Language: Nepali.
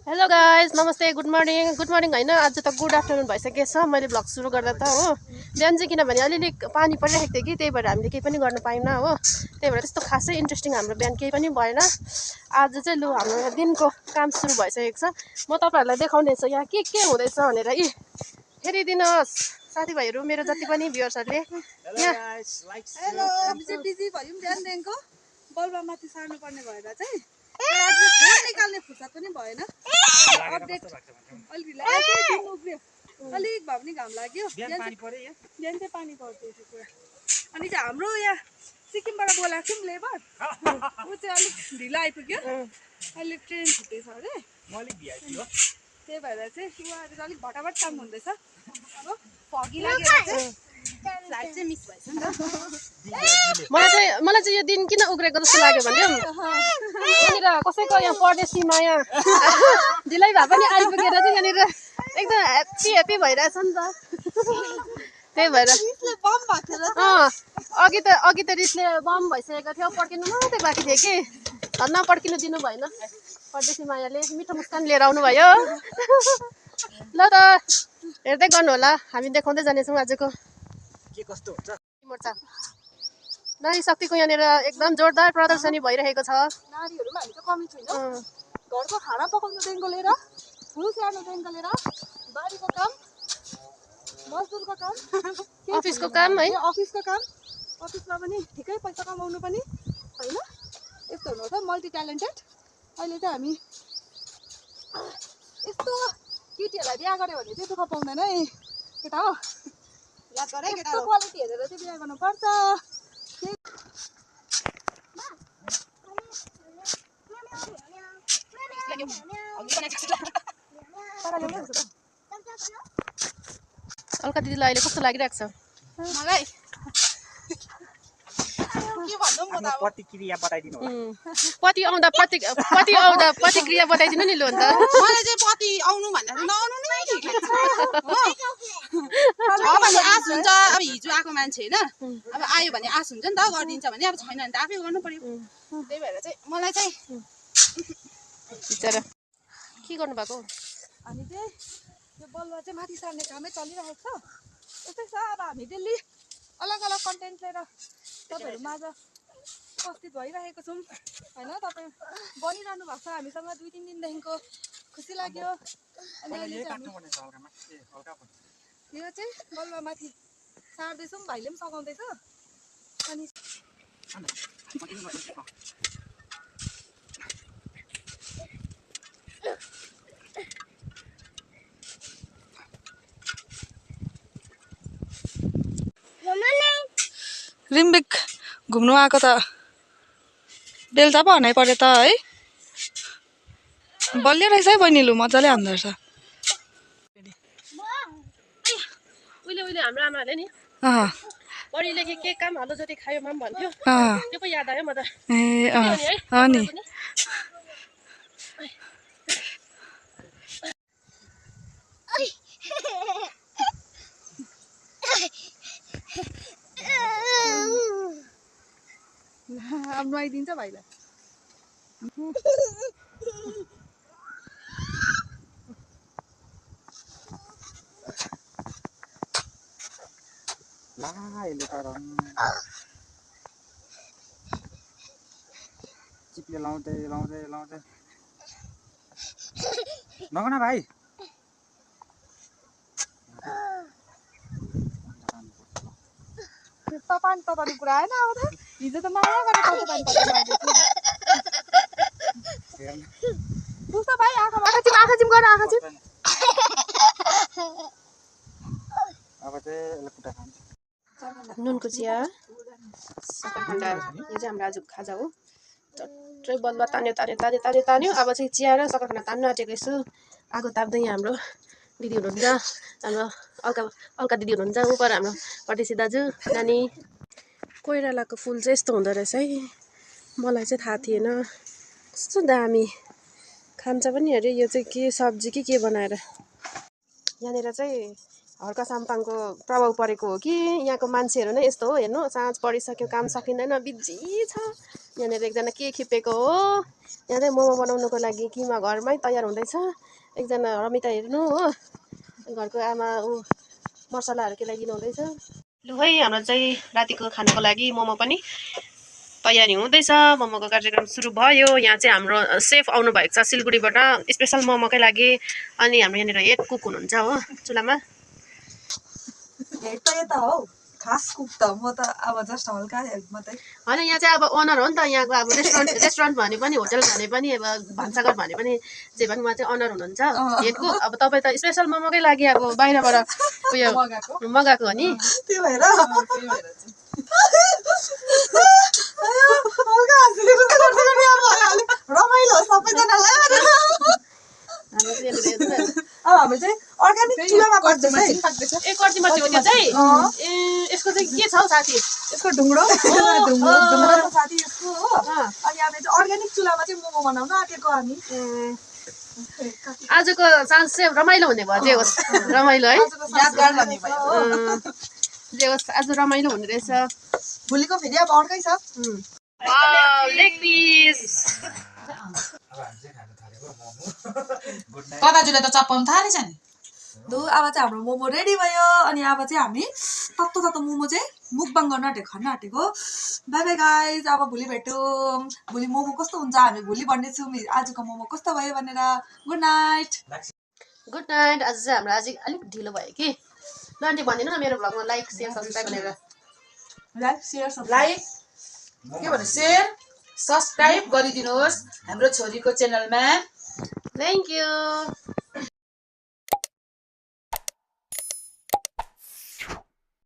हेलो गाइज, नमस्ते, गुड मर्निङ हैन, आज त गुड आफ्टरनुन भइसकेको छ। मैले भ्लग सुरु गर्दा त हो बिहान चाहिँ किनभने अलिअलि पानी परिरहेको थियो कि त्यही भएर हामीले केही पनि गर्न पाइनँ हो। त्यही भएर त्यस्तो खासै इन्ट्रेस्टिङ हाम्रो बिहान केही पनि भएन। आज चाहिँ लु हाम्रो दिनको काम सुरु भइसकेको छ। म तपाईँहरूलाई देखाउने छु यहाँ के हुँदैछ भनेर। हेरिदिनुहोस् साथीभाइहरू, मेरो जति पनि भ्युअर्सहरूले यहाँ बलुवा माथि सार्नु पर्ने भएर चाहिँ फोन निकाल्ने फुर्सद पनि भएन। अपडेट अलिक भए पनि घाम लाग्यो। बिहान चाहिँ पानी पर्दैछ पुरा। अनि चाहिँ हाम्रो यहाँ सिक्किमबाट बोलाएको थियौँ लेबर, ऊ चाहिँ अलिक ढिलो आइपुग्यो। अहिले ट्रेन छुट्दैछ अरे, त्यही भएर चाहिँ उहाँहरू अलिक भटाभट काम हुँदैछ। अब फगी लागेर चाहिँ फ्लाइट चाहिँ मिस भएछ नि त। मलाई चाहिँ यो दिन किन उग्रेको जस्तो लाग्यो भने यहाँनिर कसैको यहाँ परदेशी माया ढिलै भए पनि आइपुगेर चाहिँ यहाँनिर एकदम ह्याप्पी भइरहेछ नि त। त्यही भएर अघि त रिसले बम भइसकेको थियो, पड्किनु मात्रै बाँकी थियो कि धन्न पड्किनु दिनु भएन। परदेशी मायाले मिठो मुस्कान लिएर आउनु भयो। ल त हेर्दै गर्नु होला, हामी देखाउँदै जानेछौँ आजको के कस्तो हुन्छ। मोर्चा नारी शक्तिको यहाँनिर एकदम जोरदार प्रदर्शनी भइरहेको छ। नारीहरूमा हामी चाहिँ कमी छैन। घरको खाना पकाउनुदेखिको लिएर फुल स्याहार्नुदेखिको लिएर बारीको काम, मजदुरको काम, अफिसको काम है, अफिसको काम, अफिसमा पनि ठिकै पैसा कमाउनु पनि होइन। यस्तो हुनुहुन्छ मल्टी ट्यालेन्टेड। अहिले चाहिँ हामी यस्तो केटीहरूलाई बिहा गऱ्यो भने चाहिँ दुःख पाउँदैन है केटा हो। यस्तो क्वालिटी हेरेर चाहिँ बिहा गर्नुपर्छ। अलका दिदीलाई अहिले कस्तो लागिरहेको छ? मलाई के भन्नु म त अब प्रतिक्रिया बताइदिनु होला। पति आउँदा प्रतिक्रिया बताइदिनु नि लु अन्त। मलाई चाहिँ पति आउनु भन्दा नआउनु नै ठिक लाग्छ हो। अब आश हुन्छ, अब हिजो आएको मान्छे होइन, अब आयो भने आश हुन्छ नि त, गरिदिन्छ भने। अब छैन भने त आफै गर्नु पर्यो। त्यही भएर चाहिँ मलाई चाहिँ बिचरा के गर्नु भएको? हामी चाहिँ यो बलुवा चाहिँ माथि सार्ने कामै चलिरहेको छ। यस्तै छ, अब हामी डेली अलग अलग कन्टेन्ट लिएर तपाईँहरू माझ उपस्थित भइरहेको छौँ होइन। तपाईँ बनिरहनु भएको छ हामीसँग 2-3 दिनदेखिको, खुसी लाग्यो। अनि अहिले चाहिँ यो चाहिँ बलुवा माथि सार्दैछौँ, भाइले पनि सघाउँदैछ। अनि रिम्बिक घुम्नु आएको त बेलचा पो हनाइ पर्यो त है। बलियो रहेछ है बहिनी, लु मजाले हान्दो रहेछ। उहिले हाम्रो आमाहरूले नि पढी लेखे के काम हालो जति खायो माम भन्थ्यो, त्यो पो याद आयो म त। नि अब नुहाइदिन्छ भाइलाई। चिप्ले लाउँदै नगना भाइ। पानी तताउने कुरा आएन। अब त हिजो त माया गरेर पानी बुझ्छ भाइ। आँखा चिम गर, आँखा चिम। अब चाहिँ यसले कुटा खान्छ। नुनको चिया, सकरखण्डा, यो चाहिँ हाम्रो आजको खाजा हो। टट्रै बलुवा तान्यो। अब चाहिँ चिया र सकरखण्डा तान्नु आँटेको छु। आगो ताप्दै यहाँ हाम्रो दिदी हुनुहुन्छ, हाम्रो अलका दिदी हुनुहुन्छ, ऊ पर हाम्रो परदेशी दाजु नानी। कोइरालाको फुल चाहिँ यस्तो हुँदो रहेछ है, मलाई चाहिँ थाहा थिएन। कस्तो दामी खान्छ पनि अरे। यो चाहिँ के सब्जी के बनाएर। यहाँनिर चाहिँ हर्का साम्पाङको प्रभाव परेको हो कि यहाँको मान्छेहरू नै यस्तो हो। हेर्नु, साँझ परिसक्यो, काम सकिँदैन, बिजी छ। यहाँनिर एकजना के खिपेको हो, यहाँ चाहिँ मोमो बनाउनुको लागि किमा घरमै तयार हुँदैछ। एकजना रमिता हेर्नु हो, घरको आमा ऊ मसलाहरू केलाइदिनु हुँदैछ। लु है, हाम्रो चाहिँ रातिको खानको लागि मोमो पनि तयारी हुँदैछ। मोमोको कार्यक्रम सुरु भयो। यहाँ चाहिँ हाम्रो सेफ आउनु भएको छ सिलगढीबाट स्पेसल मोमोकै लागि। अनि हाम्रो यहाँनिर हेड कुक हुनुहुन्छ हो चुलामा। हेड त यता हौ, खास कुक त म त अब जस्ट हल्का हेल्प मात्रै। होइन, यहाँ चाहिँ अब ओनर हो नि त यहाँको। अब रेस्टुरेन्ट भने पनि, होटल भने पनि, अब भान्साघर भने पनि, जे पनि उहाँ चाहिँ ओनर हुनुहुन्छ हेड कुक। अब तपाईँ त स्पेसल मोमोकै लागि अब बाहिरबाट उयो मगाएको हो नि, त्यो भएर रमाइलो सबैजनालाई। हाम्रो चाहिँ यहाँनिर हेर्नु न। अब हामी चाहिँ अर्ग्यानिक चुलामा गर्दैछ है। ए कर्ची मर्ची हो त्यो चाहिँ। ए यसको चाहिँ के छ हौ साथी? यसको ढुङ्ग्रो ढुङ्ग्रो छ साथी यसको हो। अनि हामी चाहिँ अर्ग्यानिक चुलामा चाहिँ मोमो बनाउन आँटेको हामी। आजको साँझ चाहिँ रमाइलो हुने भयो। जे होस् रमाइलो है, यादगार भन्ने भयो। जे होस् आज रमाइलो हुने रहेछ। भोलिको फेरि अब अर्कै छ। लेग पिस कता जुले त चप्पाउनु थालेछ नि। लु अब चाहिँ हाम्रो मोमो रेडी भयो। अनि अब चाहिँ हामी तत्तो तत्तो मोमो चाहिँ मुकबाङ गर्न आँटेको, खान आँटेको। बाई बाई गाइज, अब भोलि भेटौँ। भोलि मोमो कस्तो हुन्छ हामी भोलि भन्नेछौँ आजको मोमो कस्तो भयो भनेर। Good night. Good night. आज चाहिँ हाम्रो आज अलिक ढिलो भयो कि। ल आन्टी भनिदिनु न मेरो भ्लगमा लाइक सेयर सब्सक्राइब भनेर। लाइक सेयर लाइक के भन्नु, सेयर सब्सक्राइब गरिदिनुहोस् हाम्रो छोरीको च्यानलमा। Thank you.